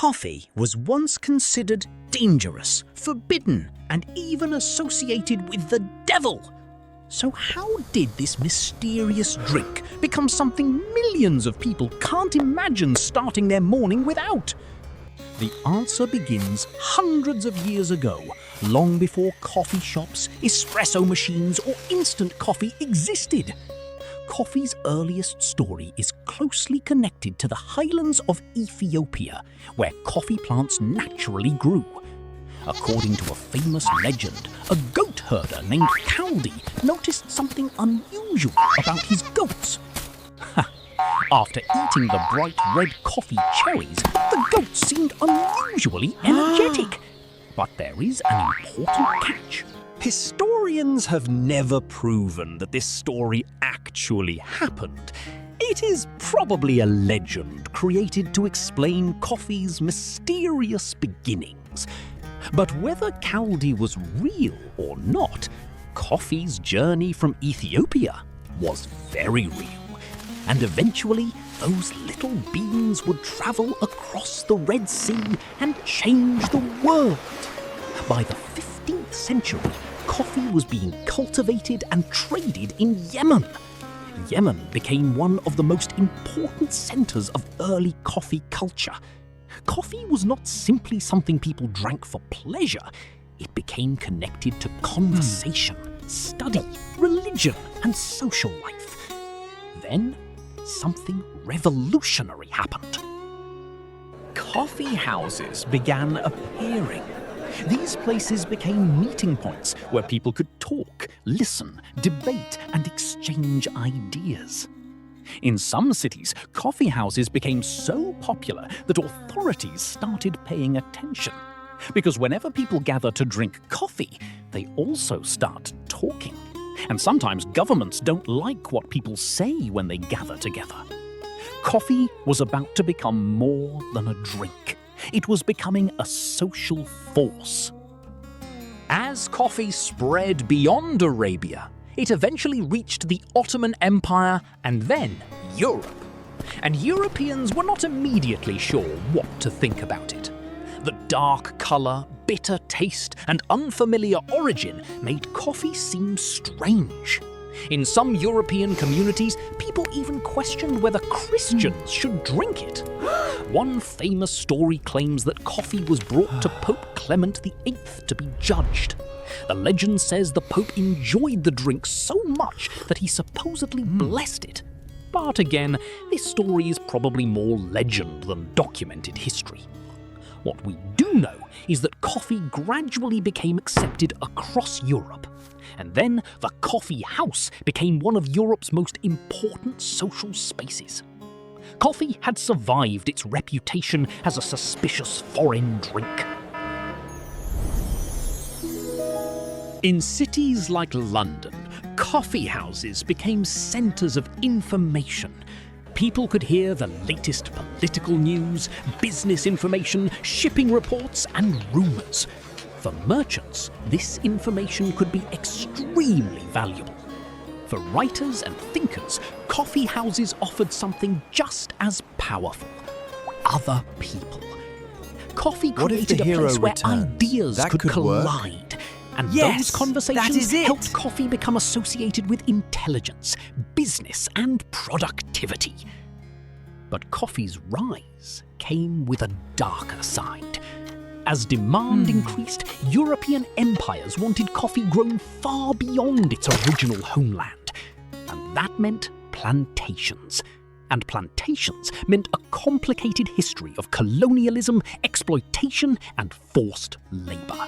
Coffee was once considered dangerous, forbidden, and even associated with the devil. So how did this mysterious drink become something millions of people can't imagine starting their morning without? The answer begins hundreds of years ago, long before coffee shops, espresso machines, or instant coffee existed. Coffee's earliest story is closely connected to the highlands of Ethiopia, where coffee plants naturally grew. According to a famous legend, a goat herder named Kaldi noticed something unusual about his goats. After eating the bright red coffee cherries, the goats seemed unusually energetic. But there is an important catch. Historians have never proven that this story actually happened. It is probably a legend created to explain coffee's mysterious beginnings. But whether Kaldi was real or not, coffee's journey from Ethiopia was very real. And eventually, those little beans would travel across the Red Sea and change the world. By the 15th century, coffee was being cultivated and traded in Yemen. Yemen became one of the most important centers of early coffee culture. Coffee was not simply something people drank for pleasure. It became connected to conversation, study, religion, and social life. Then, something revolutionary happened. Coffee houses began appearing. These places became meeting points where people could talk, listen, debate, and exchange ideas. In some cities, coffee houses became so popular that authorities started paying attention. Because whenever people gather to drink coffee, they also start talking. And sometimes governments don't like what people say when they gather together. Coffee was about to become more than a drink. It was becoming a social force. As coffee spread beyond Arabia, it eventually reached the Ottoman Empire and then Europe. And Europeans were not immediately sure what to think about it. The dark colour, bitter taste, and unfamiliar origin made coffee seem strange. In some European communities, people even questioned whether Christians should drink it. One famous story claims that coffee was brought to Pope Clement VIII to be judged. The legend says the Pope enjoyed the drink so much that he supposedly blessed it. But again, this story is probably more legend than documented history. What we do know is that coffee gradually became accepted across Europe. And then the coffee house became one of Europe's most important social spaces. Coffee had survived its reputation as a suspicious foreign drink. In cities like London, coffee houses became centres of information. People could hear the latest political news, business information, shipping reports, and rumours. For merchants, this information could be extremely valuable. For writers and thinkers, coffee houses offered something just as powerful: other people. Coffee created a place where ideas could collide. And those conversations helped coffee become associated with intelligence, business, and productivity. But coffee's rise came with a darker side. As demand increased, European empires wanted coffee grown far beyond its original homeland. And that meant plantations. And plantations meant a complicated history of colonialism, exploitation, and forced labour.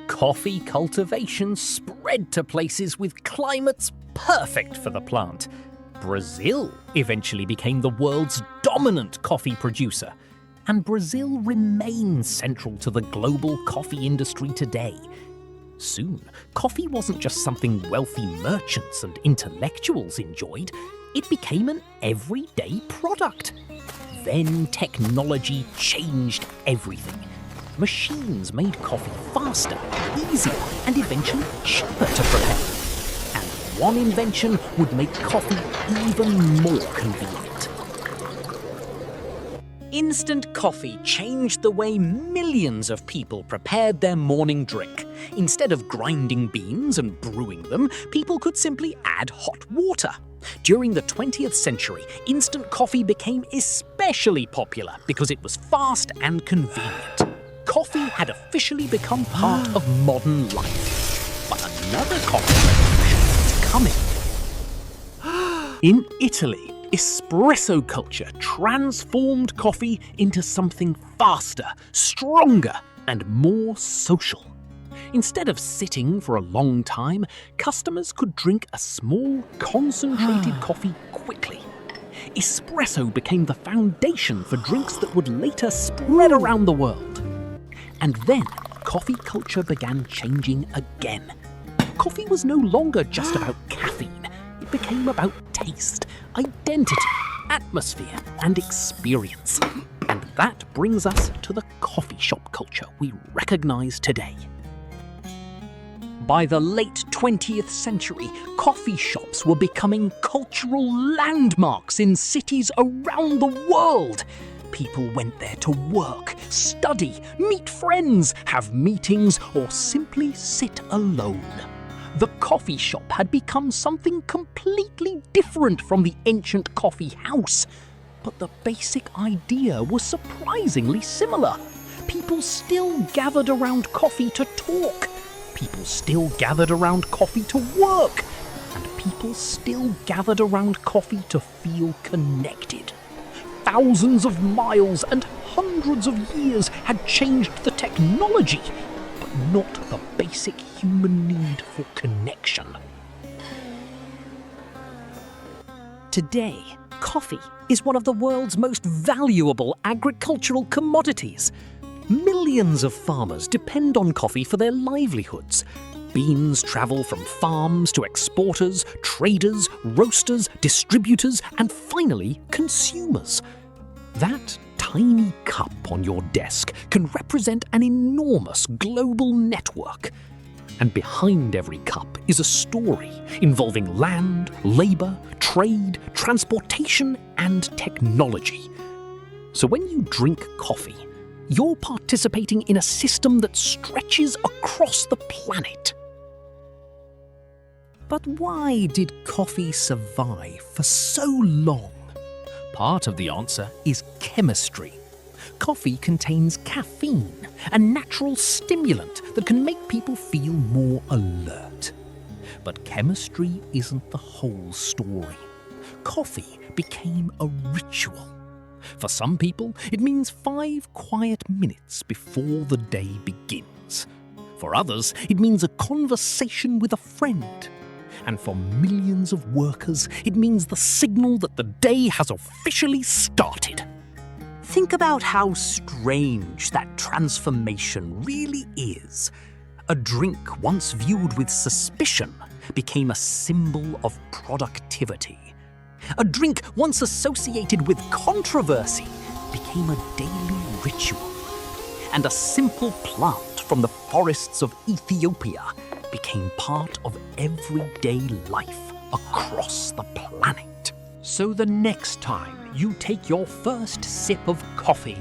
Coffee cultivation spread to places with climates perfect for the plant. Brazil eventually became the world's dominant coffee producer. And Brazil remains central to the global coffee industry today. Soon, coffee wasn't just something wealthy merchants and intellectuals enjoyed, it became an everyday product. Then technology changed everything. Machines made coffee faster, easier, and eventually cheaper to prepare. And one invention would make coffee even more convenient. Instant coffee changed the way millions of people prepared their morning drink. Instead of grinding beans and brewing them, people could simply add hot water. During the 20th century, instant coffee became especially popular because it was fast and convenient. Coffee had officially become part of modern life. But another coffee revolution was coming. In Italy, espresso culture transformed coffee into something faster, stronger, and more social. Instead of sitting for a long time, customers could drink a small, concentrated coffee quickly. Espresso became the foundation for drinks that would later spread around the world. And then, coffee culture began changing again. Coffee was no longer just about caffeine. It became about taste, identity, atmosphere, and experience. And that brings us to the coffee shop culture we recognize today. By the late 20th century, coffee shops were becoming cultural landmarks in cities around the world. People went there to work, study, meet friends, have meetings, or simply sit alone. The coffee shop had become something completely different from the ancient coffee house. But the basic idea was surprisingly similar. People still gathered around coffee to talk. People still gathered around coffee to work. And people still gathered around coffee to feel connected. Thousands of miles and hundreds of years had changed the technology, but not the basic human need for connection. Today, coffee is one of the world's most valuable agricultural commodities. Millions of farmers depend on coffee for their livelihoods. Beans travel from farms to exporters, traders, roasters, distributors, and finally, consumers. That tiny cup on your desk can represent an enormous global network. And behind every cup is a story involving land, labor, trade, transportation, and technology. So when you drink coffee, you're participating in a system that stretches across the planet. But why did coffee survive for so long? Part of the answer is chemistry. Coffee contains caffeine, a natural stimulant that can make people feel more alert. But chemistry isn't the whole story. Coffee became a ritual. For some people, it means 5 quiet minutes before the day begins. For others, it means a conversation with a friend. And for millions of workers, it means the signal that the day has officially started. Think about how strange that transformation really is. A drink once viewed with suspicion became a symbol of productivity. A drink once associated with controversy became a daily ritual. And a simple plant from the forests of Ethiopia became part of everyday life across the planet. So the next time you take your first sip of coffee,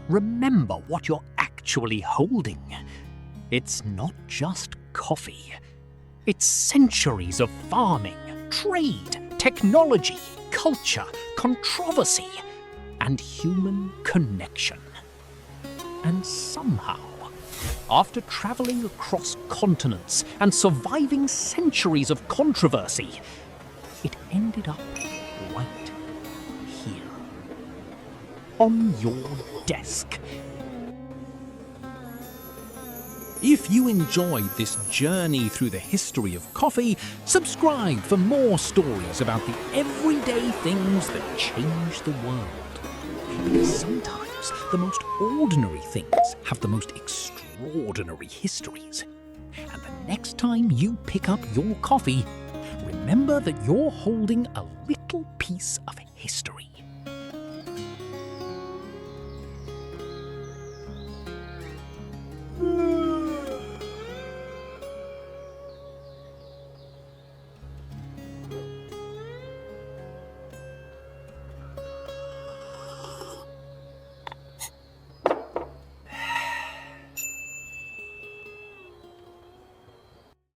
remember what you're actually holding. It's not just coffee. It's centuries of farming, trade, technology, culture, controversy, and human connection. And somehow, after traveling across continents and surviving centuries of controversy, it ended up right here, on your desk. If you enjoyed this journey through the history of coffee, subscribe for more stories about the everyday things that change the world. Because sometimes the most ordinary things have the most extraordinary histories. And the next time you pick up your coffee, remember that you're holding a little piece of history.